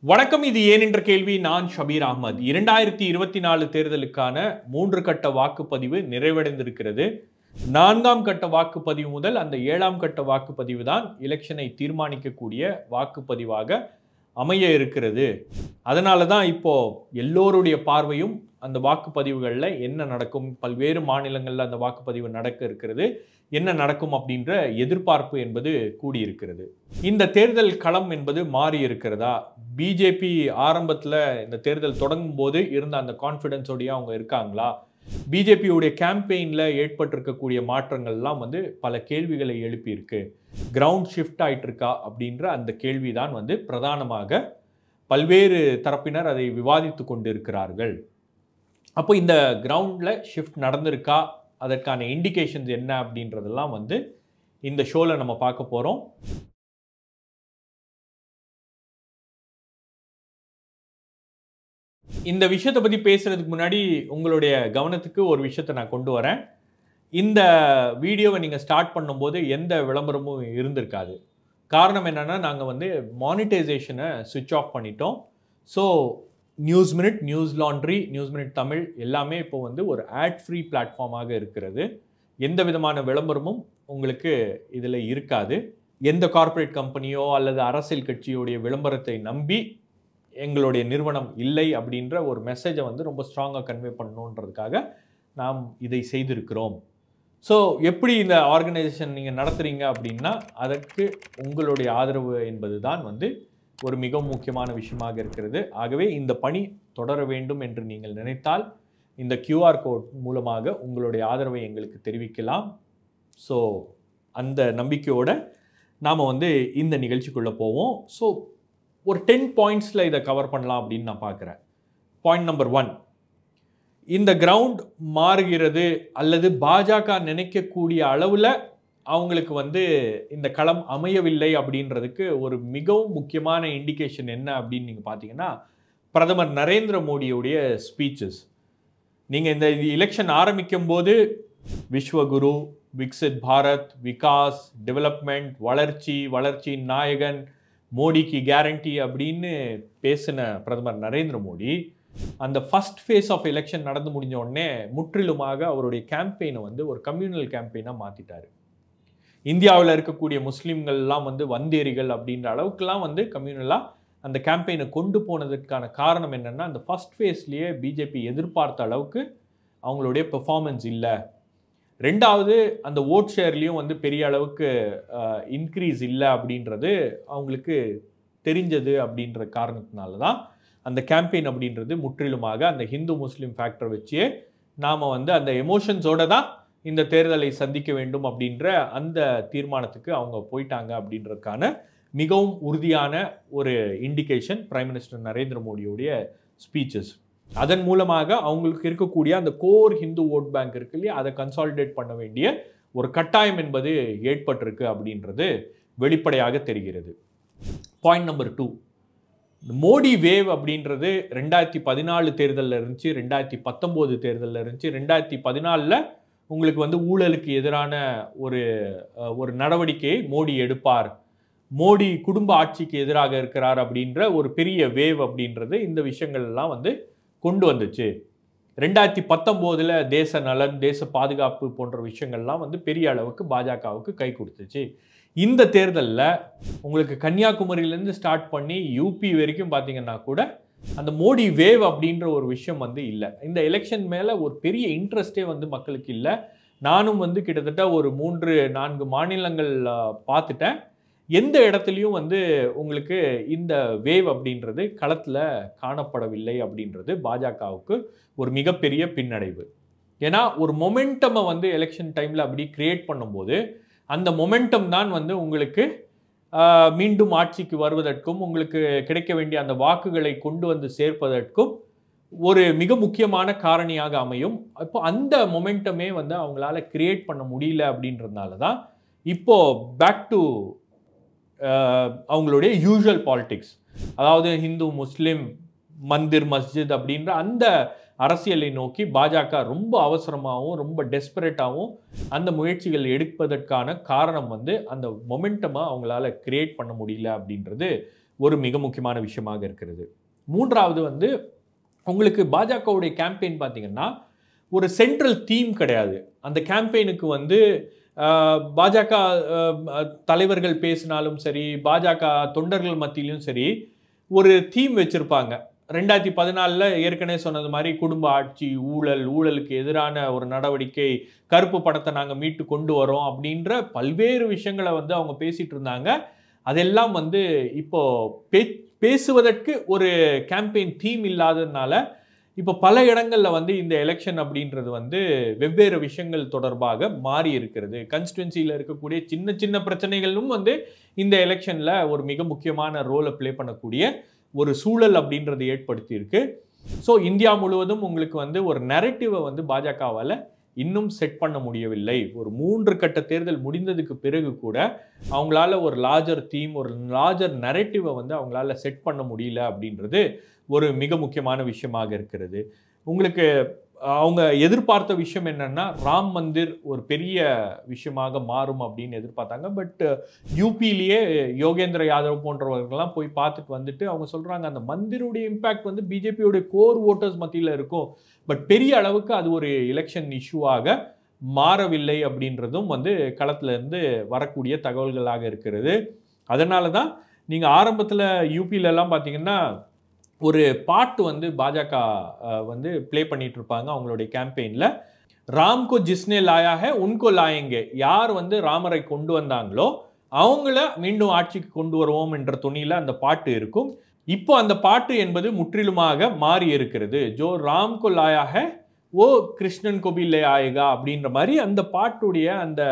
வணக்கம். இது ஏன் என்ற கேள்வி. நான் ஷபீர் அகமது. 2024 தேர்தலுக்கான 3 கட்ட வாக்குப்பதிவு நிறைவடைந்திருக்கிறது. 4ஆம் கட்ட வாக்குப்பதிவு முதல் அந்த 7ஆம் கட்ட வாக்குப்பதிவு தான் எலெக்ஷனை தீர்மானிக்கக்கூடிய வாக்குப்பதிவாக அமைய இருக்கிறது. அதனால தான் இப்போ எல்லோருடைய பார்வையும் அந்த வாக்குப்பதிவுகளில் என்ன நடக்கும், பல்வேறு மாநிலங்களில் அந்த வாக்குப்பதிவு நடக்க இருக்கிறது, என்ன நடக்கும் அப்படின்ற எதிர்பார்ப்பு என்பது கூடியிருக்கிறது. இந்த தேர்தல் களம் என்பது மாறி இருக்கிறதா? பிஜேபி ஆரம்பத்தில் இந்த தேர்தல் தொடங்கும் போது இருந்த அந்த கான்ஃபிடன்ஸோடய அவங்க இருக்காங்களா? பிஜேபியுடைய கேம்பெயினில் ஏற்பட்டிருக்கக்கூடிய மாற்றங்கள்லாம் பல கேள்விகளை எழுப்பியிருக்கு. கிரவுண்ட் ஷிஃப்ட் ஆகிட்டு இருக்கா அப்படின்ற அந்த கேள்வி தான் பிரதானமாக பல்வேறு தரப்பினர் அதை விவாதித்து கொண்டிருக்கிறார்கள். அப்போ இந்த கிரவுண்டில் ஷிஃப்ட் நடந்திருக்கா, அதற்கான இண்டிகேஷன்ஸ் என்ன அப்படின்றதெல்லாம் இந்த ஷோவில் நம்ம பார்க்க போகிறோம். இந்த விஷயத்தை பற்றி பேசுகிறதுக்கு முன்னாடி உங்களுடைய கவனத்துக்கு ஒரு விஷயத்தை நான் கொண்டு வரேன். இந்த வீடியோவை நீங்கள் ஸ்டார்ட் பண்ணும்போது எந்த விளம்பரமும் இருந்திருக்காது. காரணம் என்னென்னா, நாங்கள் மானிட்டைசேஷனை சுவிட்ச் ஆஃப் பண்ணிட்டோம். So news minute, news laundry, news minute Tamil எல்லாமே இப்போ ஒரு ஆட் ஃப்ரீ பிளாட்ஃபார்மாக இருக்கிறது. எந்த விதமான விளம்பரமும் உங்களுக்கு இதில் இருக்காது. எந்த கார்ப்பரேட் கம்பெனியோ அல்லது அரசியல் கட்சியோடைய விளம்பரத்தை நம்பி எங்களுடைய நிறுவனம் இல்லை அப்படின்ற ஒரு மெசேஜை ரொம்ப ஸ்ட்ராங்காக கன்வே பண்ணணுன்றதுக்காக நாம் இதை செய்திருக்கிறோம். ஸோ எப்படி இந்த ஆர்கனைசேஷன் நீங்கள் நடத்துகிறீங்க அப்படின்னா, அதற்கு உங்களுடைய ஆதரவு என்பது தான் ஒரு மிக முக்கியமான விஷயமாக இருக்கிறது. ஆகவே இந்த பணி தொடர வேண்டும் என்று நீங்கள் நினைத்தால் இந்த QR கோட் மூலமாக உங்களுடைய ஆதரவை எங்களுக்கு தெரிவிக்கலாம். ஸோ அந்த நம்பிக்கையோடு நாம் இந்த நிகழ்ச்சிக்குள்ளே போவோம். ஸோ ஒரு 10 பாயிண்ட்ஸில் இதை கவர் பண்ணலாம் அப்படின்னு நான் பார்க்குறேன். பாயிண்ட் நம்பர் 1, இந்த கிரவுண்ட் மாறுகிறது அல்லது பாஜக நினைக்கக்கூடிய அளவில் அவங்களுக்கு இந்த களம் அமையவில்லை அப்படின்றதுக்கு ஒரு மிகவும் முக்கியமான இண்டிகேஷன் என்ன அப்படின்னு நீங்கள் பார்த்தீங்கன்னா, பிரதமர் நரேந்திர மோடியுடைய ஸ்பீச்சஸ். நீங்கள் இந்த எலெக்ஷன் ஆரம்பிக்கும் போது விஸ்வகுரு, விக்சித் பாரத், விகாஸ், டெவலப்மெண்ட், வளர்ச்சி, வளர்ச்சியின் நாயகன், மோடிக்கு கேரண்டி அப்படின்னு பேசின பிரதமர் நரேந்திர மோடி அந்த ஃபர்ஸ்ட் ஃபேஸ் ஆஃப் எலெக்ஷன் நடந்து முடிஞ்ச உடனே முற்றிலுமாக அவருடைய கேம்பெயினை ஒரு கம்யூனல் கேம்பெயினாக மாற்றிட்டார். இந்தியாவில் இருக்கக்கூடிய முஸ்லீம்கள்லாம் வந்தேரிகள் அப்படின்ற அளவுக்குலாம் கம்யூனலாக அந்த கேம்பெயினை கொண்டு போனதுக்கான காரணம் என்னென்னா, அந்த ஃபர்ஸ்ட் ஃபேஸ்லேயே பிஜேபி எதிர்பார்த்த அளவுக்கு அவங்களுடைய பெர்ஃபார்மன்ஸ் இல்லை. ரெண்டாவது, அந்த ஓட் ஷேர்லேயும் பெரிய அளவுக்கு இன்க்ரீஸ் இல்லை அப்படின்றது அவங்களுக்கு தெரிஞ்சது. அப்படின்ற காரணத்தினால தான் அந்த கேம்பெயின் அப்படின்றது முற்றிலுமாக அந்த ஹிந்து முஸ்லீம் ஃபேக்டரை வச்சே நாம் அந்த எமோஷன்ஸோடு தான் இந்த தேர்தலை சந்திக்க வேண்டும் அப்படின்ற அந்த தீர்மானத்துக்கு அவங்க போயிட்டாங்க அப்படின்றதுக்கான மிகவும் உறுதியான ஒரு இண்டிகேஷன் பிரைம் மினிஸ்டர் நரேந்திர மோடியோடைய ஸ்பீச்சஸ். அதன் மூலமாக அவங்களுக்கு இருக்கக்கூடிய அந்த கோர் ஹிந்து ஓட் பேங்க் இருக்கு இல்லையா, அதை கன்சாலிடேட் பண்ண வேண்டிய ஒரு கட்டாயம் என்பது ஏற்பட்டிருக்கு அப்படின்றது வெளிப்படையாக தெரிகிறது. பாயிண்ட் நம்பர் 2, மோடி வேவ் அப்படின்றது 2014 தேர்தலில் இருந்துச்சு, 2019 தேர்தலில் இருந்துச்சு. 2014 உங்களுக்கு ஊழலுக்கு எதிரான ஒரு நடவடிக்கையை மோடி எடுப்பார், மோடி குடும்ப ஆட்சிக்கு எதிராக இருக்கிறார் அப்படின்ற ஒரு பெரிய வேவ் அப்படின்றது இந்த விஷயங்கள் எல்லாம் கொண்டு வந்துச்சு. 2019 தேச நலன், தேச பாதுகாப்பு போன்ற விஷயங்கள்லாம் பெரிய அளவுக்கு பாஜகவுக்கு கை கொடுத்துச்சு. இந்த தேர்தலில் உங்களுக்கு கன்னியாகுமரியிலேருந்து ஸ்டார்ட் பண்ணி யூபி வரைக்கும் பார்த்தீங்கன்னா கூட அந்த மோடி வேவ் அப்படின்ற ஒரு விஷயம் இல்லை. இந்த எலெக்ஷன் மேலே ஒரு பெரிய இன்ட்ரெஸ்டே மக்களுக்கு இல்லை. நானும் கிட்டத்தட்ட ஒரு 3-4 மாநிலங்கள் பார்த்துட்டேன். எந்த இடத்துலையும் உங்களுக்கு இந்த வேவ் அப்படின்றது களத்தில் காணப்படவில்லை அப்படின்றது பாஜகவுக்கு ஒரு மிகப்பெரிய பின்னடைவு. ஏன்னா ஒரு மொமெண்டமை எலெக்ஷன் டைமில் அப்படி கிரியேட் பண்ணும்போது அந்த மொமெண்டம் தான் உங்களுக்கு மீண்டும் ஆட்சிக்கு வருவதற்கும் உங்களுக்கு கிடைக்க வேண்டிய அந்த வாக்குகளை கொண்டு சேர்ப்பதற்கும் ஒரு மிக முக்கியமான காரணியாக அமையும். இப்போ அந்த மொமெண்டமே அவங்களால கிரியேட் பண்ண முடியல அப்படின்றதுனால தான் இப்போ பேக் டு அவங்களுடைய யூஷுவல் பாலிடிக்ஸ், அதாவது ஹிந்து முஸ்லிம் மந்திர் மஸ்ஜித் அப்படின்ற அந்த அரசியலை நோக்கி பாஜக ரொம்ப அவசரமாகவும் ரொம்ப டெஸ்பரேட்டாகவும் அந்த முயற்சிகள் எடுப்பதற்கான காரணம் அந்த மொமெண்டமாக அவங்களால கிரியேட் பண்ண முடியல அப்படின்றது ஒரு மிக முக்கியமான விஷயமாக இருக்கிறது. மூன்றாவது வந்து உங்களுக்கு பாஜகவுடைய கேம்பெயின் பார்த்தீங்கன்னா ஒரு சென்ட்ரல் தீம் கிடையாது. அந்த கேம்பெயினுக்கு வந்து பாஜக தலைவர்கள் பேசினாலும் சரி, பாஜக தொண்டர்கள் மத்தியிலும் சரி, ஒரு தீம் வச்சிருப்பாங்க. 2014 ஏற்கனவே சொன்னது மாதிரி குடும்ப ஆட்சி, ஊழல், ஊழலுக்கு எதிரான ஒரு நடவடிக்கை, கருப்பு பணத்தை நாங்கள் மீட்டு கொண்டு வரோம் அப்படின்ற பல்வேறு விஷயங்களை வந்து அவங்க பேசிட்டு இருந்தாங்க. அதெல்லாம் வந்து இப்போ பேசுவதற்கு ஒரு கேம்பெயின் தீம் இல்லாததுனால இப்போ பல இடங்கள்ல வந்து இந்த எலெக்ஷன் அப்படின்றது வந்து வெவ்வேறு விஷயங்கள் தொடர்பாக மாறி இருக்கிறது. கான்ஸ்டிட்யூன்சியில் இருக்கக்கூடிய சின்ன சின்ன பிரச்சனைகளும் வந்து இந்த எலெக்ஷன்ல ஒரு மிக முக்கியமான ரோலை பிளே பண்ணக்கூடிய ஒரு சூழல் அப்படின்றது ஏற்படுத்தி இருக்கு. ஸோ இந்தியா முழுவதும் உங்களுக்கு வந்து ஒரு நரேட்டிவை வந்து பாஜகவால் இன்னும் செட் பண்ண முடியவில்லை. ஒரு 3 கட்ட தேர்தல் முடிந்ததுக்கு பிறகு கூட அவங்களால ஒரு லார்ஜர் தீம், ஒரு லார்ஜர் நரேட்டிவை வந்து அவங்களால செட் பண்ண முடியல அப்படின்றது ஒரு மிக முக்கியமான விஷயமாக இருக்கிறது. உங்களுக்கு அவங்க எதிர்பார்த்த விஷயம் என்னன்னா, ராம் மந்திர் ஒரு பெரிய விஷயமாக மாறும் அப்படின்னு எதிர்பார்த்தாங்க. பட் யூபியிலேயே யோகேந்திர யாதவ் போன்றவர்கள்லாம் போய் பார்த்துட்டு வந்துட்டு அவங்க சொல்றாங்க, அந்த மந்திருடைய இம்பாக்ட் வந்து பிஜேபியோடைய கோர் ஓட்டர்ஸ் மத்தியில் இருக்கும். பட் பெரிய அளவுக்கு அது ஒரு எலெக்ஷன் இஷ்யூவாக மாறவில்லை அப்படின்றதும் வந்து களத்துல இருந்து வரக்கூடிய தகவல்களாக இருக்கிறது. அதனால தான் நீங்க ஆரம்பத்தில் யூபியில எல்லாம் பார்த்தீங்கன்னா ஒரு பாட்டு வந்து பாஜக வந்து ப்ளே பண்ணிட்டு இருப்பாங்க அவங்களுடைய கேம்பெயின்ல. Ramco ஜிஸ்னே liar high உன்கோ லாயேங்கே. யார் வந்து ராமரை கொண்டு வந்தாங்களோ அவங்கள மீண்டும் ஆட்சிக்கு கொண்டு வருவோம் என்ற துணியில அந்த பாட்டு இருக்கும். இப்போ அந்த பாட்டு என்பது முற்றிலுமாக மாறி இருக்கிறது. ஜோ ராம்கோ லாயா ஹை ஓ கிருஷ்ணன் கோபி லே ஆயேகா அப்படின்ற மாதிரி அந்த பாட்டுடைய அந்த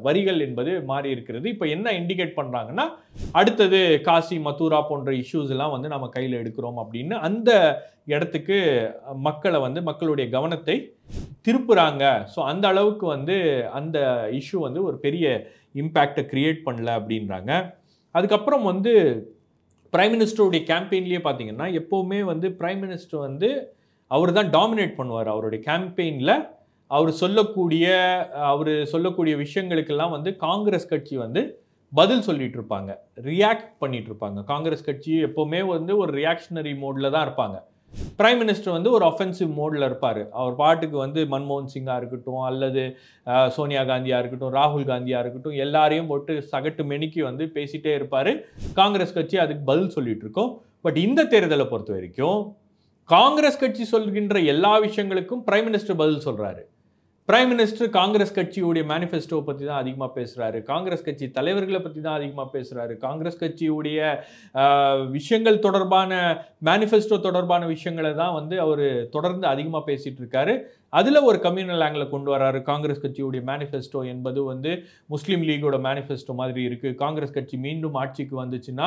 வரிகள் என்பது மாறி இருக்கிறது. இப்போ என்ன இண்டிகேட் பண்றாங்கன்னா, அடுத்தது காசி மதுரா போன்ற இஷ்யூஸ் எல்லாம் வந்து நம்ம கையில் எடுக்கிறோம் அப்படின்னு அந்த இடத்துக்கு மக்களை வந்து மக்களுடைய கவனத்தை திருப்புறாங்க. ஸோ அந்த அளவுக்கு வந்து அந்த இஷ்யூ வந்து ஒரு பெரிய இம்பேக்டை கிரியேட் பண்ணல அப்படின்றாங்க. அதுக்கப்புறம் வந்து பிரைம் மினிஸ்டருடைய கேம்பெயின்லேயே பார்த்தீங்கன்னா எப்போவுமே வந்து பிரைம் மினிஸ்டர் வந்து அவர் தான் டாமினேட் பண்ணுவார். அவருடைய கேம்பெயினில் அவர் சொல்லக்கூடிய விஷயங்களுக்கெல்லாம் வந்து காங்கிரஸ் கட்சி வந்து பதில் சொல்லிட்டு இருப்பாங்க, ரியாக்ட் பண்ணிட்டு இருப்பாங்க. காங்கிரஸ் கட்சி எப்போவுமே வந்து ஒரு ரியாக்ஷனரி மோடில் தான் இருப்பாங்க. பிரைம் மினிஸ்டர் வந்து ஒரு அஃபென்சிவ் மோடில் இருப்பார். அவர் பாட்டுக்கு வந்து மன்மோகன் சிங்காக இருக்கட்டும், அல்லது சோனியா காந்தியாக இருக்கட்டும், ராகுல் காந்தியாக இருக்கட்டும், எல்லாரையும் போட்டு சகட்டு மெனிக்கு வந்து பேசிகிட்டே இருப்பார். காங்கிரஸ் கட்சி அதுக்கு பதில் சொல்லிட்டு இருக்கோம். பட் இந்த தேர்தலை பொறுத்த வரைக்கும் காங்கிரஸ் கட்சி சொல்கின்ற எல்லா விஷயங்களுக்கும் பிரைம் மினிஸ்டர் பதில் சொல்றாரு. பிரைம் மினிஸ்டர் காங்கிரஸ் கட்சியுடைய மேனிஃபெஸ்டோ பற்றி தான் அதிகமாக பேசுகிறாரு. காங்கிரஸ் கட்சி தலைவர்களை பற்றி தான் அதிகமாக பேசுகிறாரு. காங்கிரஸ் கட்சியுடைய விஷயங்கள் தொடர்பான மேனிஃபெஸ்டோ தொடர்பான விஷயங்களை தான் வந்து அவர் தொடர்ந்து அதிகமாக பேசிகிட்டு இருக்காரு. அதில் ஒரு கம்யூனல் ஆங்கிள் கொண்டு வராரு. காங்கிரஸ் கட்சியுடைய மேனிஃபெஸ்டோ என்பது வந்து முஸ்லீம் லீகோட மேனிஃபெஸ்டோ மாதிரி இருக்குது. காங்கிரஸ் கட்சி மீண்டும் ஆட்சிக்கு வந்துச்சுன்னா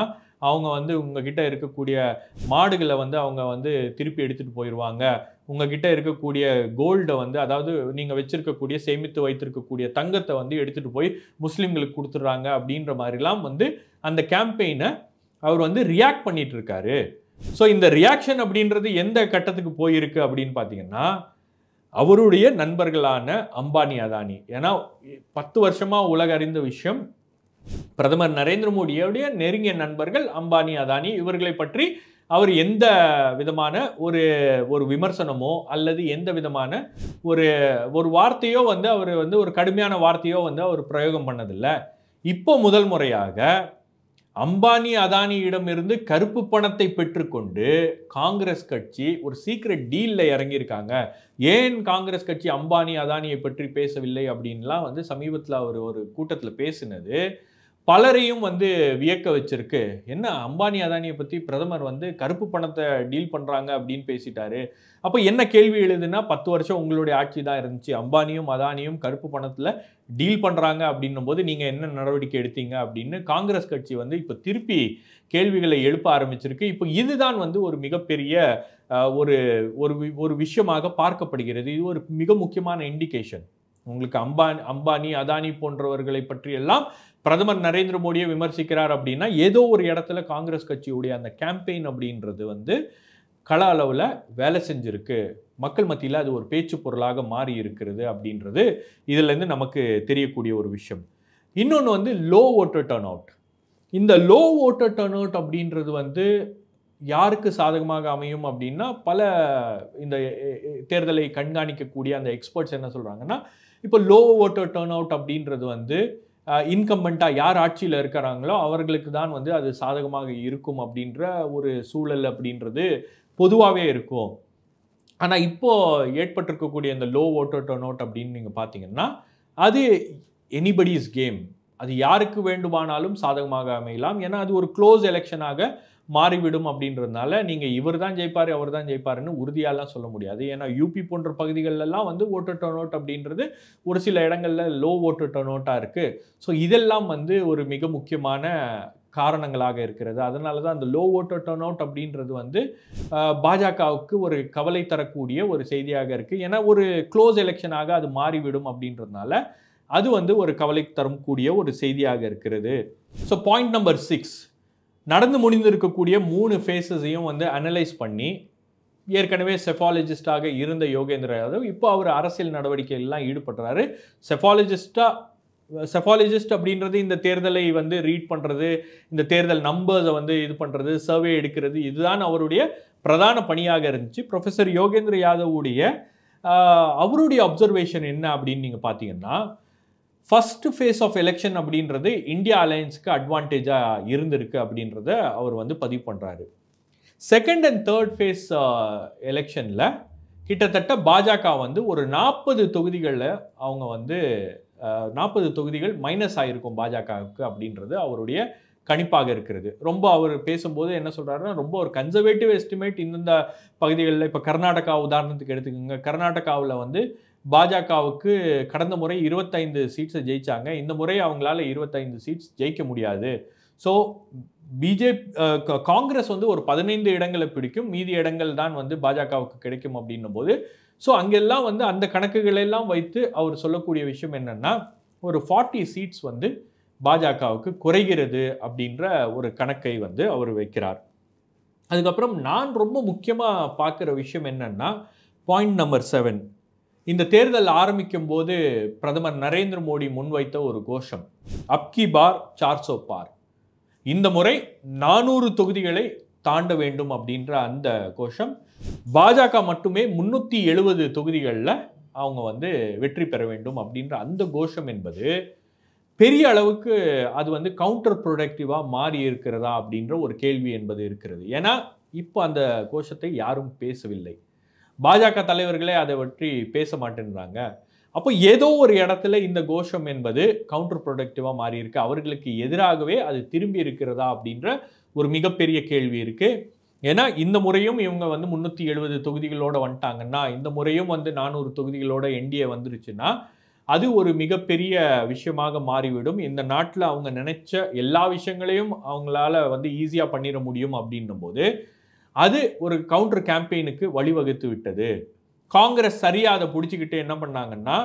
அவங்க வந்து உங்ககிட்ட இருக்கக்கூடிய மாடுகளை வந்து அவங்க வந்து திருப்பி எடுத்துகிட்டு போயிடுவாங்க. உங்ககிட்ட இருக்கக்கூடிய கோல்டை வந்து, அதாவது நீங்கள் வச்சிருக்கக்கூடிய சேமித்து வைத்திருக்கக்கூடிய தங்கத்தை வந்து எடுத்துகிட்டு போய் முஸ்லீம்களுக்கு கொடுத்துட்றாங்க அப்படின்ற மாதிரிலாம் வந்து அந்த கேம்பெயினை அவர் வந்து ரியாக்ட் பண்ணிட்டு இருக்காரு. ஸோ இந்த ரியாக்ஷன் அப்படின்றது எந்த கட்டத்துக்கு போயிருக்கு அப்படின்னு பார்த்தீங்கன்னா, அவருடைய நண்பர்களான அம்பானி அதானி, ஏன்னா 10 வருஷமாக உலக அறிந்த விஷயம், பிரதமர் நரேந்திர மோடியோடைய நெருங்கிய நண்பர்கள் அம்பானி அதானி, இவர்களை பற்றி அவர் எந்த விதமான ஒரு விமர்சனமோ அல்லது எந்த விதமான ஒரு வார்த்தையோ வந்து அவர் வந்து ஒரு கடுமையான வார்த்தையோ வந்து அவர் பிரயோகம் பண்ணதில்லை. இப்போ முதல் முறையாக அம்பானி அதானியிடம் இருந்து கருப்பு பணத்தை பெற்றுக்கொண்டு காங்கிரஸ் கட்சி ஒரு சீக்ரெட் டீல்ல இறங்கியிருக்காங்க. ஏன் காங்கிரஸ் கட்சி அம்பானி அதானியை பற்றி பேசவில்லை அப்படின்லாம் வந்து சமீபத்தில் அவர் ஒரு கூட்டத்தில் பேசினது பலரையும் வந்து வியக்க வச்சிருக்கு. என்ன அம்பானி அதானியை பற்றி பிரதமர் வந்து கருப்பு பணத்தை டீல் பண்ணுறாங்க அப்படின்னு பேசிட்டாரு. அப்போ என்ன கேள்வி எழுதுனா, 10 வருஷம் உங்களுடைய ஆட்சி தான் இருந்துச்சு, அம்பானியும் அதானியும் கருப்பு பணத்தில் டீல் பண்ணுறாங்க அப்படின்னும் போது நீங்கள் என்ன நடவடிக்கை எடுத்தீங்க அப்படின்னு காங்கிரஸ் கட்சி வந்து இப்போ திருப்பி கேள்விகளை எழுப்ப ஆரம்பிச்சிருக்கு. இப்போ இதுதான் வந்து ஒரு மிகப்பெரிய ஒரு விஷயமாக பார்க்கப்படுகிறது. இது ஒரு மிக முக்கியமான இண்டிகேஷன். உங்களுக்கு அம்பானி அதானி போன்றவர்களை பற்றி எல்லாம் பிரதமர் நரேந்திர மோடியை விமர்சிக்கிறார் அப்படின்னா ஏதோ ஒரு இடத்துல காங்கிரஸ் கட்சியுடைய அந்த கேம்பெயின் அப்படின்றது வந்து கள அளவில் வேலை செஞ்சிருக்கு, மக்கள் மத்தியில் அது ஒரு பேச்சு பொருளாக மாறி இருக்கிறது அப்படின்றது இதுலேருந்து நமக்கு தெரியக்கூடிய ஒரு விஷயம். இன்னொன்று வந்து லோ ஓட்டர் டர்ன் அவுட். இந்த லோ ஓட்டர் டர்ன் அவுட் அப்படின்றது வந்து யாருக்கு சாதகமாக அமையும் அப்படின்னா, பல இந்த தேர்தலை கண்காணிக்கக்கூடிய அந்த எக்ஸ்பர்ட்ஸ் என்ன சொல்றாங்கன்னா, இப்போ லோ ஓட்டர் டர்ன் அவுட் அப்படின்றது வந்து இன்கம்பென்ட்டா யார் ஆட்சியில இருக்கிறாங்களோ அவர்களுக்கு தான் வந்து அது சாதகமாக இருக்கும் அப்படின்ற ஒரு சூழல் அப்படின்றது பொதுவாவே இருக்கும். ஆனா இப்போ ஏற்பட்டிருக்கக்கூடிய இந்த லோ ஓட்டர் டர்ன் அவுட் அப்படின்னு நீங்க பார்த்தீங்கன்னா, அது எனிபடிஸ் கேம். அது யாருக்கு வேண்டுமானாலும் சாதகமாக அமையலாம். ஏன்னா அது ஒரு க்ளோஸ் எலெக்ஷனாக மாறிவிடும் அப்படின்றதுனால, நீங்க இவர் தான் ஜெயிப்பாரு, அவர் தான் ஜெயிப்பாருன்னு உறுதியாலாம் சொல்ல முடியாது. ஏன்னா யூபி போன்ற பகுதிகள்லாம் வந்து ஓட்டர் டர்ன் அவுட் அப்படின்றது ஒரு சில இடங்கள்ல லோ ஓட்டர் டர்ன் அவுட்டா இருக்கு. ஸோ இதெல்லாம் வந்து ஒரு மிக முக்கியமான காரணங்களாக இருக்கிறது. அதனால தான் அந்த லோ ஓட்டர் டர்ன் அவுட் அப்படின்றது வந்து பாஜகவுக்கு ஒரு கவலை தரக்கூடிய ஒரு செய்தியாக இருக்கு. ஏன்னா ஒரு க்ளோஸ் எலெக்ஷனாக அது மாறிவிடும் அப்படின்றதுனால, அது வந்து ஒரு கவலை தரக்கூடிய ஒரு செய்தியாக இருக்கிறது. ஸோ பாயிண்ட் நம்பர் 6, நடந்து முடிந்திருக்கக்கூடிய 3 ஃபேஸஸையும் வந்து அனலைஸ் பண்ணி, ஏற்கனவே செஃபாலஜிஸ்டாக இருந்த யோகேந்திர யாதவ் இப்போ அவர் அரசியல் நடவடிக்கைகள்லாம் ஈடுபடுறாரு. செஃபாலஜிஸ்ட் அப்படின்றது இந்த தேர்தலை வந்து ரீட் பண்றது, இந்த தேர்தல் நம்பர்ஸை வந்து இது பண்றது, சர்வே எடுக்கிறது, இதுதான் அவருடைய பிரதான பணியாக இருந்துச்சு. ப்ரொஃபசர் யோகேந்திர யாதவுடைய அவருடைய அப்சர்வேஷன் என்ன அப்படின்னு நீங்க பார்த்தீங்கன்னா, ஃபர்ஸ்ட் ஃபேஸ் ஆஃப் எலெக்ஷன் அப்படின்றது இந்தியா அலையன்ஸ்க்கு அட்வான்டேஜாக இருந்திருக்கு அப்படின்றத அவர் வந்து பதிவு பண்ணுறாரு. செகண்ட் அண்ட் தேர்ட் ஃபேஸ் எலெக்ஷனில் கிட்டத்தட்ட பாஜக வந்து ஒரு 40 தொகுதிகளில் அவங்க வந்து 40 தொகுதிகள் மைனஸ் ஆகிருக்கும் பாஜகவுக்கு அப்படின்றது அவருடைய கணிப்பாக இருக்கிறது. ரொம்ப அவர் பேசும்போது என்ன சொல்கிறாருன்னா, ரொம்ப ஒரு கன்சர்வேட்டிவ் எஸ்டிமேட் இந்தந்த பகுதிகளில். இப்போ கர்நாடகா உதாரணத்துக்கு எடுத்துக்கோங்க. கர்நாடகாவில் வந்து பாஜகவுக்கு கடந்த முறை 25 சீட்ஸை ஜெயிச்சாங்க. இந்த முறை அவங்களால 25 சீட்ஸ் ஜெயிக்க முடியாது. ஸோ காங்கிரஸ் வந்து ஒரு 15 இடங்களை பிடிக்கும், மீதி இடங்கள் தான் வந்து பாஜகவுக்கு கிடைக்கும் அப்படின்னும் போது, ஸோ அங்கெல்லாம் வந்து அந்த கணக்குகளை எல்லாம் வைத்து அவர் சொல்லக்கூடிய விஷயம் என்னன்னா, ஒரு 40 சீட்ஸ் வந்து பாஜகவுக்கு குறைகிறது அப்படின்ற ஒரு கணக்கை வந்து அவர் வைக்கிறார். அதுக்கப்புறம் நான் ரொம்ப முக்கியமாக பார்க்குற விஷயம் என்னன்னா, பாயிண்ட் நம்பர் 7, இந்த தேர்தல் ஆரம்பிக்கும் போது பிரதமர் நரேந்திர மோடி முன்வைத்த ஒரு கோஷம், அப்கி பார் 400 பார், இந்த முறை 400 தொகுதிகளை தாண்ட வேண்டும் அப்படின்ற அந்த கோஷம். பாஜக மட்டுமே 370 தொகுதிகளில் அவங்க வந்து வெற்றி பெற வேண்டும் அப்படின்ற அந்த கோஷம் என்பது பெரிய அளவுக்கு அது வந்து கவுண்டர் ப்ரொடக்டிவாக மாறி இருக்கிறதா அப்படின்ற ஒரு கேள்வி என்பது இருக்கிறது. ஏன்னா இப்போ அந்த கோஷத்தை யாரும் பேசவில்லை. பாஜக தலைவர்களே அதை பற்றி பேச மாட்டேன்றாங்க. அப்போ ஏதோ ஒரு இடத்துல இந்த கோஷம் என்பது கவுண்டர் ப்ரொடக்டிவாக மாறி இருக்கு, அவர்களுக்கு எதிராகவே அது திரும்பி இருக்கிறதா அப்படின்ற ஒரு மிகப்பெரிய கேள்வி இருக்கு. ஏன்னா இந்த முறையும் இவங்க வந்து 370 தொகுதிகளோட வந்துட்டாங்கன்னா, இந்த முறையும் வந்து 400 தொகுதிகளோட என்டிஏ வந்துருச்சுன்னா, அது ஒரு மிகப்பெரிய விஷயமாக மாறிவிடும். இந்த நாட்டில் அவங்க நினைச்ச எல்லா விஷயங்களையும் அவங்களால வந்து ஈஸியாக பண்ணிட முடியும் அப்படின்னும் போது, அது ஒரு கவுண்டர் கேம்பெயினுக்கு வழிவகுத்து விட்டது. காங்கிரஸ் சரியா அதை பிடிச்சிக்கிட்டு என்ன பண்ணாங்கன்னா,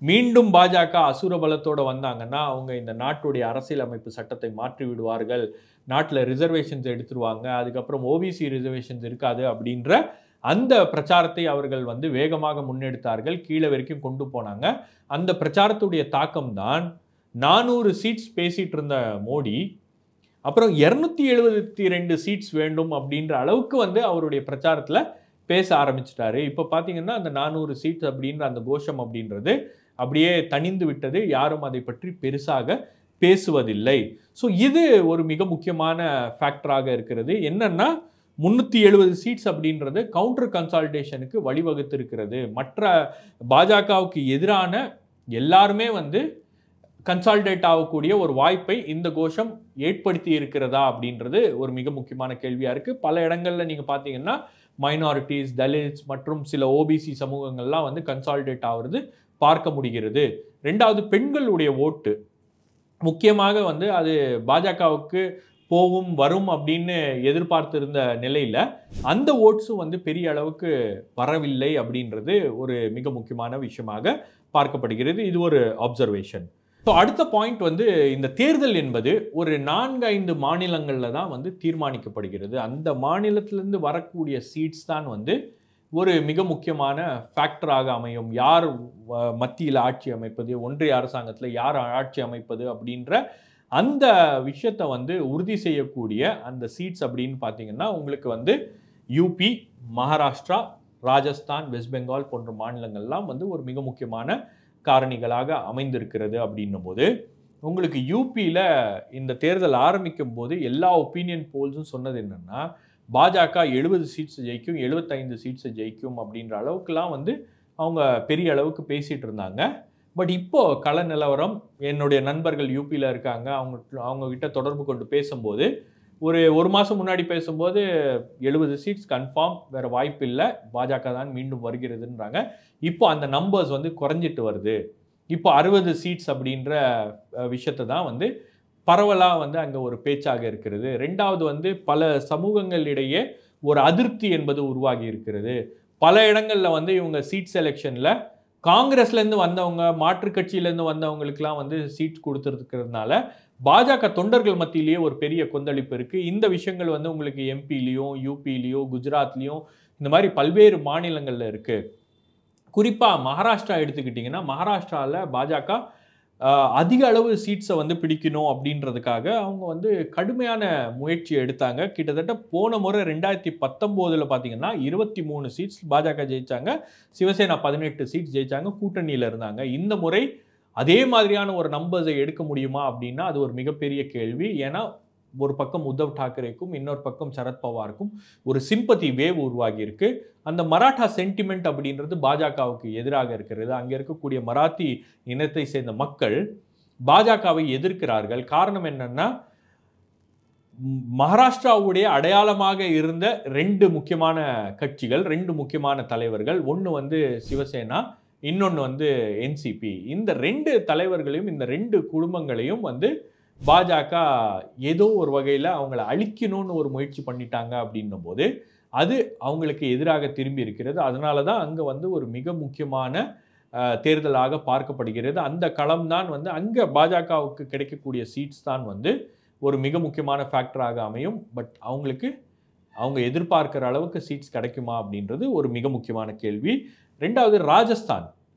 மீண்டும் பாஜக அசுர பலத்தோட வந்தாங்கன்னா அவங்க இந்த நாட்டுடைய அரசியலமைப்பு சட்டத்தை மாற்றி விடுவார்கள், நாட்டில் ரிசர்வேஷன்ஸ் எடுத்துருவாங்க, அதுக்கப்புறம் ஓபிசி ரிசர்வேஷன்ஸ் இருக்காது அப்படின்ற அந்த பிரச்சாரத்தை அவர்கள் வந்து வேகமாக முன்னெடுத்தார்கள், கீழே வரைக்கும் கொண்டு போனாங்க. அந்த பிரச்சாரத்துடைய தாக்கம் தான் 400 சீட்ஸ் பேசிட்டு இருந்த மோடி அப்புறம் 272 சீட்ஸ் வேண்டும் அப்படின்ற அளவுக்கு வந்து அவருடைய பிரச்சாரத்தில் பேச ஆரம்பிச்சிட்டாரு. இப்போ பார்த்தீங்கன்னா அந்த 400 சீட்ஸ் அப்படின்ற அந்த கோஷம் அப்படின்றது அப்படியே தணிந்து விட்டது. யாரும் அதை பற்றி பெருசாக பேசுவதில்லை. ஸோ இது ஒரு மிக முக்கியமான ஃபேக்டராக இருக்கிறது. என்னன்னா 370 சீட்ஸ் அப்படின்றது கவுண்டர் கன்சால்டேஷனுக்கு வழிவகுத்திருக்கிறது. மற்ற பாஜகவுக்கு எதிரான எல்லாருமே வந்து கன்சால்டேட் ஆகக்கூடிய ஒரு வாய்ப்பை இந்த கோஷம் ஏற்படுத்தி இருக்கிறதா அப்படின்றது ஒரு மிக முக்கியமான கேள்வியா இருக்கு. பல இடங்கள்ல நீங்க பார்த்தீங்கன்னா மைனாரிட்டிஸ், தலித்ஸ் மற்றும் சில ஓபிசி சமூகங்கள்லாம் வந்து கன்சால்டேட் ஆகிறது பார்க்க முடிகிறது. ரெண்டாவது, பெண்களுடைய ஓட்டு முக்கியமாக வந்து அது பாஜகவுக்கு போகும் வரும் அப்படின்னு எதிர்பார்த்திருந்த நிலையில அந்த ஓட்ஸும் வந்து பெரிய அளவுக்கு வரவில்லை அப்படின்றது ஒரு மிக முக்கியமான விஷயமாக பார்க்கப்படுகிறது. இது ஒரு அப்சர்வேஷன். ஸோ அடுத்த பாயிண்ட் வந்து இந்த தேர்தல் என்பது ஒரு 4-5 மாநிலங்களில் தான் வந்து தீர்மானிக்கப்படுகிறது. அந்த மாநிலத்திலிருந்து வரக்கூடிய சீட்ஸ் தான் வந்து ஒரு மிக முக்கியமான ஃபேக்டராக அமையும். யார் மத்தியில் ஆட்சி அமைப்பது, ஒன்றிய அரசாங்கத்தில் யார் ஆட்சி அமைப்பது அப்படின்ற அந்த விஷயத்தை வந்து உறுதி செய்யக்கூடிய அந்த சீட்ஸ் அப்படின்னு பார்த்தீங்கன்னா உங்களுக்கு வந்து யூபி, மகாராஷ்டிரா, ராஜஸ்தான், வெஸ்ட் பெங்கால் போன்ற மாநிலங்கள்லாம் வந்து ஒரு மிக முக்கியமான காரணிகளாக அமைந்திருக்கிறது அப்படின்னும் போது உங்களுக்கு யூபியில் இந்த தேர்தல் ஆரம்பிக்கும் போது எல்லா ஒப்பீனியன் போல்ஸும் சொன்னது என்னன்னா பாஜக 70 சீட்ஸ் ஜெயிக்கும், 75 சீட்ஸ் ஜெயிக்கும் அப்படின்ற அளவுக்குலாம் வந்து அவங்க பெரிய அளவுக்கு பேசிட்டு இருந்தாங்க. பட் இப்போ கள நிலவரம் என்னுடைய நண்பர்கள் யூபியில் இருக்காங்க, அவங்க கிட்ட தொடர்பு கொண்டு பேசும்போது ஒரு மாதம் முன்னாடி பேசும்போது 70 சீட்ஸ் கன்ஃபார்ம், வேறு வாய்ப்பு இல்லை, பாஜக தான் மீண்டும் வருகிறதுன்றாங்க. இப்போ அந்த நம்பர்ஸ் வந்து குறைஞ்சிட்டு வருது. இப்போ 60 சீட்ஸ் அப்படின்ற விஷயத்தை தான் வந்து பரவலாக வந்து அங்கே ஒரு பேச்சாக இருக்கிறது. ரெண்டாவது வந்து பல சமூகங்களிடையே ஒரு அதிருப்தி என்பது உருவாகி இருக்கிறது. பல இடங்களில் வந்து இவங்க சீட் செலெக்ஷனில் காங்கிரஸ்லேருந்து வந்தவங்க, மாற்றுக் கட்சியிலேருந்து வந்தவங்களுக்குலாம் வந்து சீட் கொடுத்துருக்கிறதுனால பாஜக தொண்டர்கள் மத்தியிலேயே ஒரு பெரிய கொந்தளிப்பு இருக்குது. இந்த விஷயங்கள் வந்து உங்களுக்கு எம்பிலையும், யூபிலையும், குஜராத்லேயும் இந்த மாதிரி பல்வேறு மாநிலங்களில் இருக்குது. குறிப்பாக மகாராஷ்டிரா எடுத்துக்கிட்டிங்கன்னா, மகாராஷ்டிராவில் பாஜக அதிக அளவு சீட்ஸை வந்து பிடிக்கணும் அப்படின்றதுக்காக அவங்க வந்து கடுமையான முயற்சியை எடுத்தாங்க. கிட்டத்தட்ட போன முறை 2019 பார்த்தீங்கன்னா 23 சீட்ஸ் பாஜக ஜெயிச்சாங்க, சிவசேனா 18 சீட்ஸ் ஜெயிச்சாங்க, கூட்டணியில் இருந்தாங்க. இந்த முறை அதே மாதிரியான ஒரு நம்பர்ஸை எடுக்க முடியுமா அப்படின்னா அது ஒரு மிகப்பெரிய கேள்வி. ஏன்னா ஒரு பக்கம் உத்தவ் டாக்கரேக்கும் இன்னொரு பக்கம் சரத்பவாருக்கும் ஒரு சிம்பத்தி வேவ் உருவாகி இருக்கு. அந்த மராட்டா சென்டிமெண்ட் அப்படின்றது பாஜகவுக்கு எதிராக இருக்கிறது. அங்கே இருக்கக்கூடிய மராத்தி இனத்தை சேர்ந்த மக்கள் பாஜகவை எதிர்க்கிறார்கள். காரணம் என்னன்னா மகாராஷ்டிராவுடைய அடையாளமாக இருந்த 2 முக்கியமான கட்சிகள், 2 முக்கியமான தலைவர்கள், ஒன்று வந்து சிவசேனா, இன்னொன்று வந்து என்சிபி. இந்த 2 தலைவர்களையும் இந்த 2 குடும்பங்களையும் வந்து பாஜக ஏதோ ஒரு வகையில் அவங்கள அழிக்கணும்னு ஒரு முயற்சி பண்ணிட்டாங்க அப்படின்னும் போது அது அவங்களுக்கு எதிராக திரும்பி இருக்கிறது. அதனால தான் அங்கே வந்து ஒரு மிக முக்கியமான தேர்தலாக பார்க்கப்படுகிறது. அந்த களம் தான் வந்து அங்கே பாஜகவுக்கு கிடைக்கக்கூடிய சீட்ஸ் தான் வந்து ஒரு மிக முக்கியமான ஃபேக்டராக அமையும். பட் அவங்க எதிர்பார்க்கிற அளவுக்கு சீட்ஸ் கிடைக்குமா அப்படின்றது ஒரு மிக முக்கியமான கேள்வி. ரெண்டாவது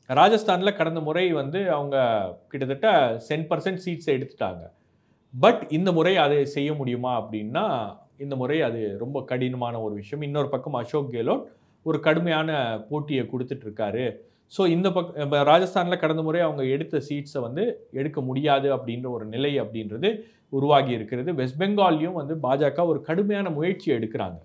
ராஜஸ்தானில் கடந்த முறை வந்து அவங்க கிட்டத்தட்ட 10% சீட்ஸை எடுத்துட்டாங்க. பட் இந்த முறை அதை செய்ய முடியுமா அப்படின்னா இந்த முறை அது ரொம்ப கடினமான ஒரு விஷயம். இன்னொரு பக்கம் அசோக் கெலோட் ஒரு கடுமையான போட்டியை கொடுத்துட்டு இருக்காரு. ஸோ இந்த ராஜஸ்தானில் கடந்த முறை அவங்க எடுத்த சீட்ஸை வந்து எடுக்க முடியாது அப்படின்ற ஒரு நிலை அப்படின்றது உருவாகி இருக்கிறது. வெஸ்ட் பெங்கால்லையும் வந்து பாஜக ஒரு கடுமையான முயற்சியை எடுக்கிறாங்க.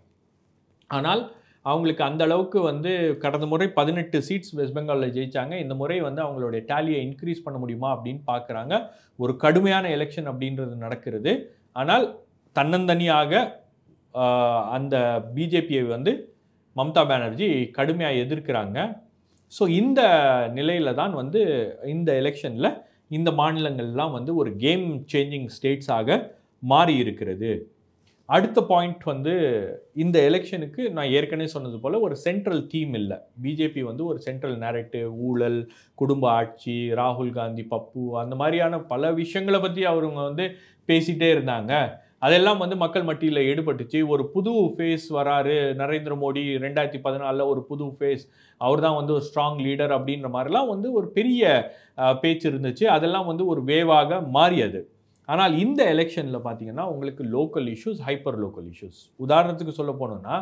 ஆனால் அவங்களுக்கு அந்த அளவுக்கு வந்து கடந்த முறை 18 சீட்ஸ் வெஸ்ட் பெங்காலில் ஜெயிச்சாங்க. இந்த முறை வந்து அவங்களுடைய டேலியை இன்க்ரீஸ் பண்ண முடியுமா அப்படின்னு பார்க்குறாங்க. ஒரு கடுமையான எலெக்ஷன் அப்படின்றது நடக்கிறது. ஆனால் தன்னந்தனியாக அந்த பிஜேபியை வந்து மம்தா பானர்ஜி கடுமையாக எதிர்க்கிறாங்க. ஸோ இந்த நிலையில தான் வந்து இந்த எலெக்ஷனில் இந்த மாநிலங்கள்லாம் வந்து ஒரு கேம் சேஞ்சிங் ஸ்டேட்ஸாக மாறி இருக்கிறது. அடுத்த பாயிண்ட் வந்து இந்த எலெக்ஷனுக்கு நான் ஏற்கனவே சொன்னது போல் ஒரு சென்ட்ரல் தீம் இல்லை. பிஜேபி வந்து ஒரு சென்ட்ரல் நேரேட்டிவ், ஊழல், குடும்ப ஆட்சி, ராகுல் காந்தி, பப்பு, அந்த மாதிரியான பல விஷயங்களை பற்றி அவங்க வந்து பேசிகிட்டே இருந்தாங்க. அதெல்லாம் வந்து மக்கள் மத்தியில் ஈடுபட்டுச்சு. ஒரு புது ஃபேஸ் வராரு நரேந்திர மோடி, 2014 ஒரு புது ஃபேஸ், அவர் தான் வந்து ஒரு ஸ்ட்ராங் லீடர் அப்படின்ற மாதிரிலாம் வந்து ஒரு பெரிய பேச்சு இருந்துச்சு. அதெல்லாம் வந்து ஒரு வேவாக மாறியது. ஆனால் இந்த எலெக்ஷனில் பார்த்தீங்கன்னா உங்களுக்கு local issues, hyper local issues. உதாரணத்துக்கு சொல்ல போனோம்னா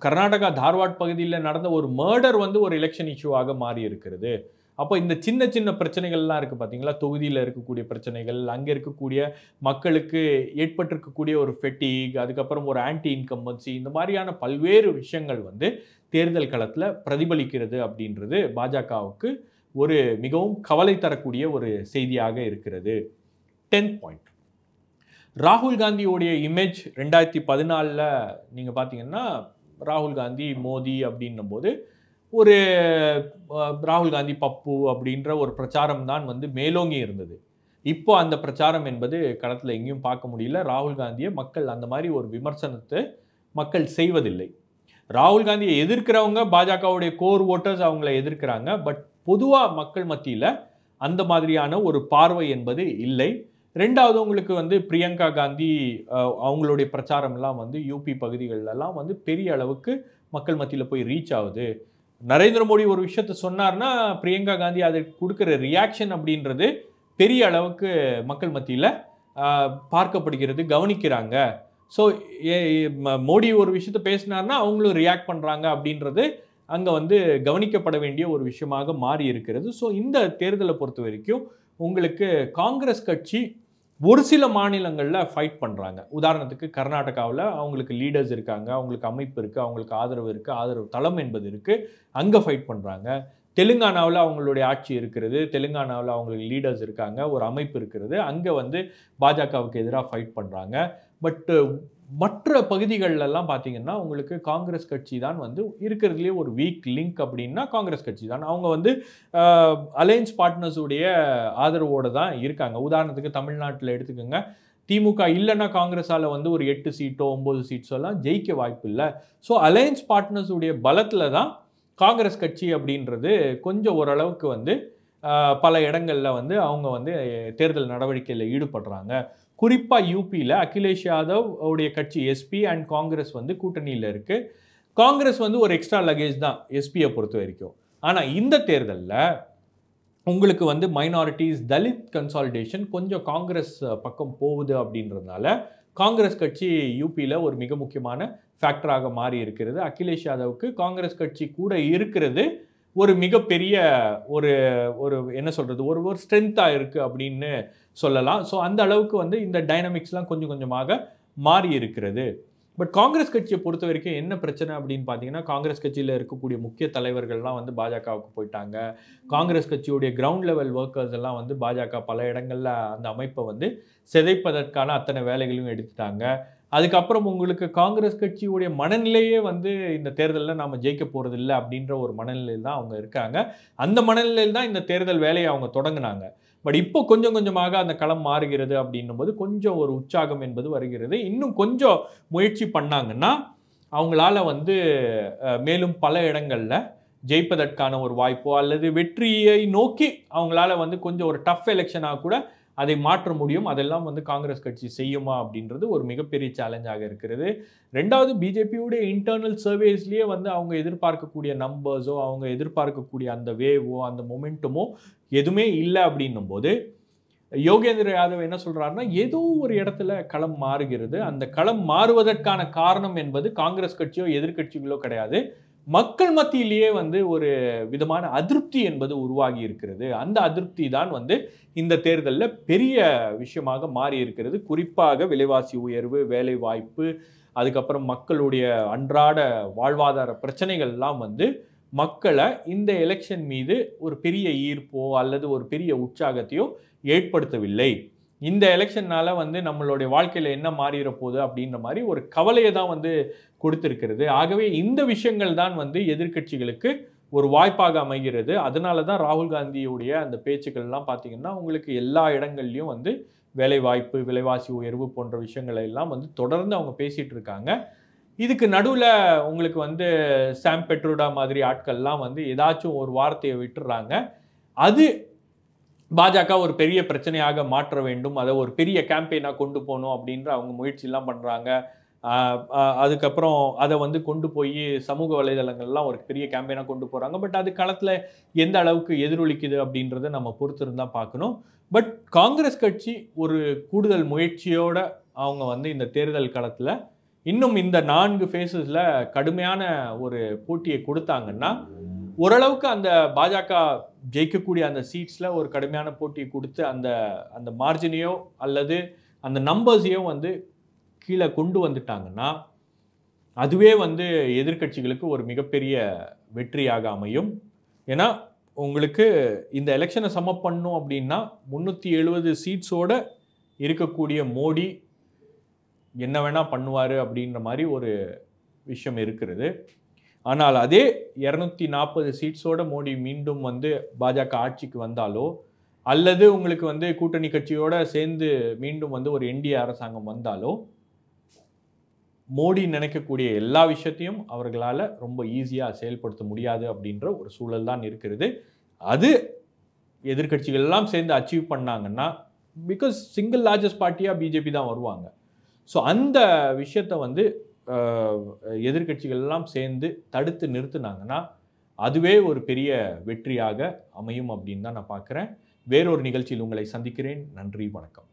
கர்நாடகா தார்வாட் பகுதியில் நடந்த ஒரு மர்டர் வந்து ஒரு எலெக்ஷன் இஷ்யூவாக மாறி இருக்கிறது. அப்போ இந்த சின்ன சின்ன பிரச்சனைகள்லாம் இருக்குது பார்த்தீங்களா, தொகுதியில் இருக்கக்கூடிய பிரச்சனைகள், அங்கே இருக்கக்கூடிய மக்களுக்கு ஏற்பட்டிருக்கக்கூடிய ஒரு ஃபெட்டிக், அதுக்கப்புறம் ஒரு ஆன்டி இன்கம்பன்சி, இந்த மாதிரியான பல்வேறு விஷயங்கள் வந்து தேர்தல் களத்தில் பிரதிபலிக்கிறது அப்படின்றது பாஜகவுக்கு ஒரு மிகவும் கவலை தரக்கூடிய ஒரு செய்தியாக இருக்கிறது. 10th பாயிண்ட், ராகுல் காந்தியோடைய இமேஜ் 2014 நீங்கள் பார்த்தீங்கன்னா ராகுல் காந்தி, மோடி அப்படின்னும் போது ஒரு ராகுல் காந்தி, பப்பு அப்படின்ற ஒரு பிரச்சாரம் தான் வந்து மேலோங்கி இருந்தது. இப்போ அந்த பிரச்சாரம் என்பது களத்தில் எங்கேயும் பார்க்க முடியல. ராகுல் காந்தியை மக்கள் அந்த மாதிரி ஒரு விமர்சனத்தை மக்கள் செய்வதில்லை. ராகுல் காந்தியை எதிர்க்கிறவங்க பாஜகவுடைய கோர் ஓட்டர்ஸ் அவங்கள எதிர்க்கிறாங்க. பட் பொதுவாக மக்கள் மத்தியில் அந்த மாதிரியான ஒரு பார்வை என்பது இல்லை. ரெண்டாவது உங்களுக்கு வந்து பிரியங்கா காந்தி அவங்களுடைய பிரச்சாரம்லாம் வந்து யூபி பகுதிகளெல்லாம் வந்து பெரிய அளவுக்கு மக்கள் மத்தியில் போய் ரீச் ஆகுது. நரேந்திர மோடி ஒரு விஷயத்தை சொன்னார்னா பிரியங்கா காந்தி அதை கொடுக்குற ரியாக்ஷன் அப்படின்றது பெரிய அளவுக்கு மக்கள் மத்தியில் பார்க்கப்படுகிறது, கவனிக்கிறாங்க. ஸோ மோடி ஒரு விஷயத்தை பேசினார்னா அவங்களும் ரியாக்ட் பண்ணுறாங்க அப்படின்றது அங்கே வந்து கவனிக்கப்பட வேண்டிய ஒரு விஷயமாக மாறி இருக்கிறது. ஸோ இந்த தேர்தலை பொறுத்த வரைக்கும் உங்களுக்கு காங்கிரஸ் கட்சி ஒரு சில மாநிலங்களில் ஃபைட் பண்ணுறாங்க. உதாரணத்துக்கு கர்நாடகாவில் அவங்களுக்கு லீடர்ஸ் இருக்காங்க, அவங்களுக்கு அமைப்பு இருக்குது, அவங்களுக்கு ஆதரவு இருக்குது, ஆதரவு தளம் என்பது இருக்குது, அங்கே ஃபைட் பண்ணுறாங்க. தெலுங்கானாவில் அவங்களுடைய ஆட்சி இருக்கிறது, தெலுங்கானாவில் அவங்களுக்கு லீடர்ஸ் இருக்காங்க, ஒரு அமைப்பு இருக்கிறது, அங்கே வந்து பாஜகவுக்கு எதிராக ஃபைட் பண்ணுறாங்க. பட்டு மற்ற பகுதிகளெல்லாம் பார்த்தீங்கன்னா உங்களுக்கு காங்கிரஸ் கட்சி தான் வந்து இருக்கிறதுலே ஒரு வீக் லிங்க் அப்படின்னா காங்கிரஸ் கட்சி தான். அவங்க வந்து அலையன்ஸ் பார்ட்னர்ஸுடைய ஆதரவோடு தான் இருக்காங்க. உதாரணத்துக்கு தமிழ்நாட்டில் எடுத்துக்கோங்க, திமுக இல்லைன்னா காங்கிரஸால் வந்து ஒரு 8 சீட்டோ 9 சீட்ஸோ எல்லாம் ஜெயிக்க வாய்ப்பு இல்லை. ஸோ அலையன்ஸ் பார்ட்னர்ஸுடைய பலத்தில் தான் காங்கிரஸ் கட்சி அப்படின்றது கொஞ்சம் ஓரளவுக்கு வந்து பல இடங்களில் வந்து அவங்க வந்து தேர்தல் நடவடிக்கையில் ஈடுபடுறாங்க. குறிப்பாக யூபியில் அகிலேஷ் யாதவ் உடைய கட்சி எஸ்பி அண்ட் காங்கிரஸ் வந்து கூட்டணியில் இருக்குது. காங்கிரஸ் வந்து ஒரு எக்ஸ்ட்ரா லக்கேஜ் தான் எஸ்பியை பொறுத்த வரைக்கும். ஆனால் இந்த தேர்தலில் உங்களுக்கு வந்து மைனாரிட்டிஸ், தலித் கன்சாலிடேஷன் கொஞ்சம் காங்கிரஸ் பக்கம் போகுது அப்படின்றதுனால காங்கிரஸ் கட்சி யூபியில் ஒரு மிக முக்கியமான ஃபேக்டராக மாறி இருக்கிறது. அகிலேஷ் யாதவுக்கு காங்கிரஸ் கட்சி கூட இருக்கிறது ஒரு மிகப்பெரிய ஒரு ஒரு என்ன சொல்கிறது, ஒரு ஸ்ட்ரென்த்தாக இருக்குது அப்படின்னு சொல்லலாம். ஸோ அந்த அளவுக்கு வந்து இந்த டைனமிக்ஸ்லாம் கொஞ்சம் கொஞ்சமாக மாறி இருக்கிறது. பட் காங்கிரஸ் கட்சியை பொறுத்த வரைக்கும் என்ன பிரச்சனை அப்படின்னு பார்த்தீங்கன்னா, காங்கிரஸ் கட்சியில் இருக்கக்கூடிய முக்கிய தலைவர்கள்லாம் வந்து பாஜகவுக்கு போயிட்டாங்க. காங்கிரஸ் கட்சியுடைய கிரவுண்ட் லெவல் ஒர்க்கர்ஸ் எல்லாம் வந்து பாஜக பல இடங்களில் அந்த அமைப்பை வந்து சிதைப்பதற்கான அத்தனை வேலைகளையும் எடுத்துட்டாங்க. அதுக்கப்புறம் உங்களுக்கு காங்கிரஸ் கட்சியுடைய மனநிலையே வந்து இந்த தேர்தலில் நாம் ஜெயிக்க போகிறது இல்லை அப்படின்ற ஒரு மனநிலையில் தான் அவங்க இருக்காங்க. அந்த மனநிலையில் தான் இந்த தேர்தல் வேலையை அவங்க தொடங்கினாங்க. பட் இப்போ கொஞ்சம் கொஞ்சமாக அந்த களம் மாறுகிறது அப்படின்னும்போது கொஞ்சம் ஒரு உற்சாகம் என்பது வருகிறது. இன்னும் கொஞ்சம் முயற்சி பண்ணாங்கன்னா அவங்களால வந்து மேலும் பல இடங்களில் ஜெயிப்பதற்கான ஒரு வாய்ப்போ அல்லது வெற்றியை நோக்கி அவங்களால வந்து கொஞ்சம் ஒரு டஃப் எலெக்ஷனாக கூட அதை மாற்ற முடியும். அதெல்லாம் வந்து காங்கிரஸ் கட்சி செய்யுமா அப்படின்றது ஒரு மிகப்பெரிய சேலஞ்சாக இருக்கிறது. ரெண்டாவது, பிஜேபியுடைய இன்டர்னல் சர்வேஸ்லேயே வந்து அவங்க எதிர்பார்க்கக்கூடிய நம்பர்ஸோ அவங்க எதிர்பார்க்கக்கூடிய அந்த வேவோ அந்த மொமெண்டமோ எதுவுமே இல்லை அப்படின்னும் போது யோகேந்திர யாதவ் என்ன சொல்றாருன்னா, ஏதோ ஒரு இடத்துல களம் மாறுகிறது. அந்த களம் மாறுவதற்கான காரணம் என்பது காங்கிரஸ் கட்சியோ எதிர்கட்சிகளோ கிடையாது, மக்கள் மத்தியிலேயே வந்து ஒரு விதமான அதிருப்தி என்பது உருவாகி இருக்கிறது. அந்த அதிருப்தி தான் வந்து இந்த தேர்தலில் பெரிய விஷயமாக மாறி இருக்கிறது. குறிப்பாக விலைவாசி உயர்வு, வேலை வாய்ப்பு, அதுக்கப்புறம் மக்களுடைய அன்றாட வாழ்வாதார பிரச்சனைகள்லாம் வந்து மக்களை இந்த எலெக்ஷன் மீது ஒரு பெரிய ஈர்ப்போ அல்லது ஒரு பெரிய உற்சாகத்தையோ ஏற்படுத்தவில்லை. இந்த எலெக்ஷன்னால வந்து நம்மளுடைய வாழ்க்கையில் என்ன மாறிட போகுது அப்படின்ற மாதிரி ஒரு கவலையை தான் வந்து கொடுத்திருக்கிறது. ஆகவே இந்த விஷயங்கள் தான் வந்து எதிர்க்கட்சிகளுக்கு ஒரு வாய்ப்பாக அமைகிறது. அதனால தான் ராகுல் காந்தியுடைய அந்த பேச்சுக்கள்லாம் பார்த்தீங்கன்னா உங்களுக்கு எல்லா இடங்கள்லையும் வந்து வேலைவாய்ப்பு, விலைவாசி உயர்வு போன்ற விஷயங்களை எல்லாம் வந்து தொடர்ந்து அவங்க பேசிகிட்டு இருக்காங்க. இதுக்கு நடுவில் உங்களுக்கு வந்து சாம் பெட்ரோடா மாதிரி ஆட்கள்லாம் வந்து ஏதாச்சும் ஒரு வார்த்தையை விட்டுறாங்க. அது பாஜக ஒரு பெரிய பிரச்சனையாக மாற்ற வேண்டும், அதை ஒரு பெரிய கேம்பெயினாக கொண்டு போகணும் அப்படின்ற அவங்க முயற்சியெல்லாம் பண்ணுறாங்க. அதுக்கப்புறம் அதை வந்து கொண்டு போய் சமூக வலைதளங்கள்லாம் ஒரு பெரிய கேம்பெயினாக கொண்டு போகிறாங்க. பட் அது களத்தில் எந்த அளவுக்கு எதிரொலிக்குது அப்படின்றத நம்ம பொறுத்திருந்தான் பார்க்கணும். பட் காங்கிரஸ் கட்சி ஒரு கூடுதல் முயற்சியோட அவங்க வந்து இந்த தேர்தல் களத்தில் இன்னும் இந்த 4 ஃபேஸஸில் கடுமையான ஒரு போட்டியை கொடுத்தாங்கன்னா ஓரளவுக்கு அந்த பாஜக ஜெயிக்கக்கூடிய அந்த சீட்ஸில் ஒரு கடுமையான போட்டியை கொடுத்து அந்த அந்த மார்ஜினையோ அல்லது அந்த நம்பர்ஸையோ வந்து கீழே கொண்டு வந்துட்டாங்கன்னா அதுவே வந்து எதிர்க்கட்சிகளுக்கு ஒரு மிகப்பெரிய வெற்றியாக அமையும். ஏன்னா உங்களுக்கு இந்த எலெக்ஷனை சம பண்ணும் அப்படின்னா 370 சீட்ஸோட இருக்கக்கூடிய மோடி என்ன வேணால் பண்ணுவார் அப்படின்ற மாதிரி ஒரு விஷயம் இருக்கிறது. ஆனால் அதே 240 சீட்ஸோட மோடி மீண்டும் வந்து பாஜக ஆட்சிக்கு வந்தாலோ அல்லது உங்களுக்கு வந்து கூட்டணி கட்சியோட சேர்ந்து மீண்டும் வந்து ஒரு என்டிஏ அரசாங்கம் வந்தாலோ மோடி நினைக்கக்கூடிய எல்லா விஷயத்தையும் அவர்களால் ரொம்ப ஈஸியாக செயல்படுத்த முடியாது அப்படின்ற ஒரு சூழல் தான் இருக்கிறது. அது எதிர்கட்சிகள் எல்லாம் சேர்ந்து அச்சீவ் பண்ணாங்கன்னா பிகாஸ் சிங்கிள் லார்ஜஸ்ட் பார்ட்டியாக பிஜேபி தான் வருவாங்க. ஸோ அந்த விஷயத்தை வந்து எதிர்கட்சிகள் எல்லாம் சேர்ந்து தடுத்து நிறுத்தினாங்கன்னா அதுவே ஒரு பெரிய வெற்றியாக அமையும் அப்படின்னு தான் நான் பார்க்குறேன். வேறொரு நிகழ்ச்சியில் உங்களை சந்திக்கிறேன். நன்றி, வணக்கம்.